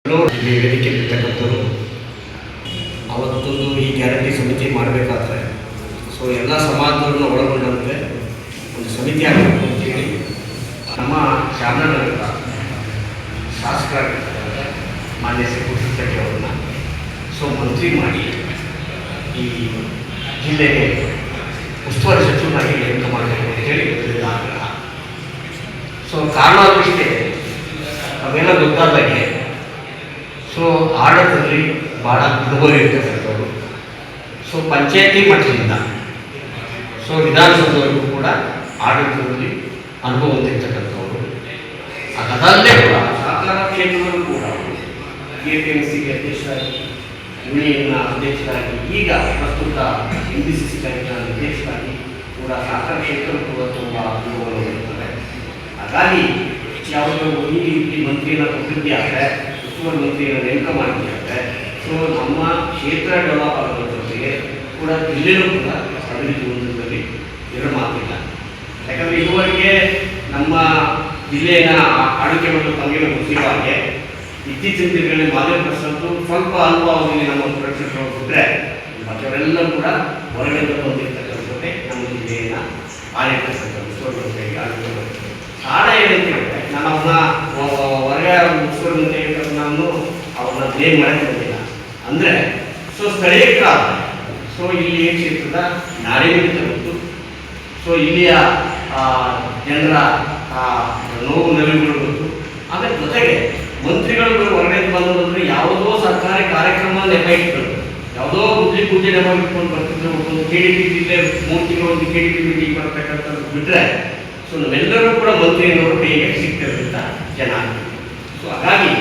ವೇದಿಕೆಯಲ್ಲಿರ್ತಕ್ಕಂಥವ್ರು ಅವತ್ತೊಂದು ಈ ಗ್ಯಾರಂಟಿ ಸಮಿತಿ ಮಾಡಬೇಕಾದ್ರೆ ಎಲ್ಲ ಸಮಾಜದವ್ರನ್ನ ಒಳಗೊಂಡಂತೆ ಒಂದು ಸಮಿತಿ ಆಗಬೇಕು ಅಂತೇಳಿ ನಮ್ಮ ಚಾಮರಾಜನಗರ ಶಾಸಕರಾಗಿರ್ತಕ್ಕಂಥ ಮಾನ್ಯ ಶ್ರೀ ಪುಟ್ಟಸ್ವಾಮಿ ಅವ್ರನ್ನ ಮಂತ್ರಿ ಮಾಡಿ ಈ ಜಿಲ್ಲೆಗೆ ಉಸ್ತುವಾರಿ ಸಚಿವನಾಗಿ ನೇಮಕ ಮಾಡಬೇಕು ಅಂತೇಳಿ ಆಗ್ರಹ. ಕಾರಣ ಇಷ್ಟೇ, ಅವೆಲ್ಲ ಗೊತ್ತಾದಾಗೆ ಆಡಳಿತದಲ್ಲಿ ಭಾಳ ಅನುಭವ ಇರ್ತಕ್ಕಂಥವ್ರು. ಪಂಚಾಯತಿ ಮಟ್ಟದಿಂದ ವಿಧಾನಸೌಧವರೆಗೂ ಕೂಡ ಆಡಳಿತದಲ್ಲಿ ಅನುಭವ ಹೊಂದಿರ್ತಕ್ಕಂಥವ್ರು. ಅದಲ್ಲದೆ ಕೂಡ ಸಹಕಾರ ಕ್ಷೇತ್ರದಲ್ಲೂ ಕೂಡ KPMCಗೆ ಅಧ್ಯಕ್ಷರಾಗಿ, ಯೂನಿಯನ್ನ ಅಧ್ಯಕ್ಷರಾಗಿ, ಈಗ ಪ್ರಸ್ತುತ MBCC ಕಾರ್ಯಕ್ರಮ ಅಧ್ಯಕ್ಷರಾಗಿ ಕೂಡ ಸಹಕಾರ ಕ್ಷೇತ್ರ ಕೂಡ ತುಂಬ ಅನುಭವಗಳು ಇರ್ತದೆ. ಹಾಗಾಗಿ ಯಾವುದೋ ಈ ರೀತಿ ಮಂತ್ರಿಯನ್ನು ಕೊಟ್ಟಿದ್ದೆ ಉಸ್ತುವಾರಿ ಮಂತ್ರಿಯನ್ನು ನೇಮಕ ಮಾಡಿದ್ದಾರೆ. ನಮ್ಮ ಕ್ಷೇತ್ರ ಡೆವಲಪ್ ಆಗೋದ್ರ ಜೊತೆಗೆ ಕೂಡ ಜಿಲ್ಲೆಯೂ ಕೂಡ ಅಭಿವೃದ್ಧಿ ಹೊಂದೋದ್ರಲ್ಲಿ ಎರಡು ಮಾತಿಲ್ಲ. ಯಾಕಂದರೆ ಇದುವರೆಗೆ ನಮ್ಮ ಜಿಲ್ಲೆಯ ಆಳ್ವಿಕೆ ಮತ್ತು ತಂಗಿನ ಗೊತ್ತಿರುವ ಹಾಗೆ ಇತ್ತೀಚಿನ ದಿನಗಳಲ್ಲಿ ಮಾದರಿ ಪ್ರಶ್ನಂತೂ ಸ್ವಲ್ಪ ಅಲ್ಪಾವಧಿಯಲ್ಲಿ ನಮ್ಮ ಸುರಕ್ಷಿತರು ಬಿಟ್ಟರೆ ಮற்றವರೆಲ್ಲರೂ ಕೂಡ ಹೊರಗಡೆ ಬಂದಿರ್ತಕ್ಕಂಥದ್ದೇ ನಮ್ಮ ಜಿಲ್ಲೆಯನ್ನು ಆಳಿರ್ತಕ್ಕಂಥ ಕಾರಣ ಏನಂತ ಹೇಳಿದ್ರೆ, ನಾನು ಹೊರಗೆ ಉಸ್ತುವಾರಿ ನಾನು ಅವ್ರನ್ನ ಬ್ಲೇಮ್ ಮಾಡಕ್ಕೆ ಬಂದಿಲ್ಲ. ಅಂದರೆ ಸ್ಥಳೀಯರಾದ ಇಲ್ಲಿ ಕ್ಷೇತ್ರದ ನಾಡಿಮಿಡಿತ ಗೊತ್ತು, ಇಲ್ಲಿಯ ಜನರ ನೋವು ನಲಿವುಗಳು ಗೊತ್ತು. ಅದರ ಜೊತೆಗೆ ಮಂತ್ರಿಗಳು ಹೊರಗಡೆ ಬಂದಂದ್ರೆ ಯಾವುದೋ ಸರ್ಕಾರಿ ಕಾರ್ಯಕ್ರಮ ನೆಪ ಇಟ್ಕೊಂಡು ಯಾವುದೋ ಪೂಜೆ ನೆಪ ಇಟ್ಕೊಂಡು ಬರ್ತಿದ್ರು. ಒಂದು KDP ಜಿಲ್ಲೆ 3 ತಿಂಗಳು ಒಂದು KDP ಮೀಟಿಂಗ್ ಬರ್ತಕ್ಕಂಥದ್ದು ಬಿಟ್ಟರೆ ನಾವೆಲ್ಲರೂ ಕೂಡ ಮಂತ್ರಿಯವರು ಕೈಗೆ ಸಿಗ್ತಿರೋದ್ರಿಂದ ಜನ. ಹಾಗಾಗಿ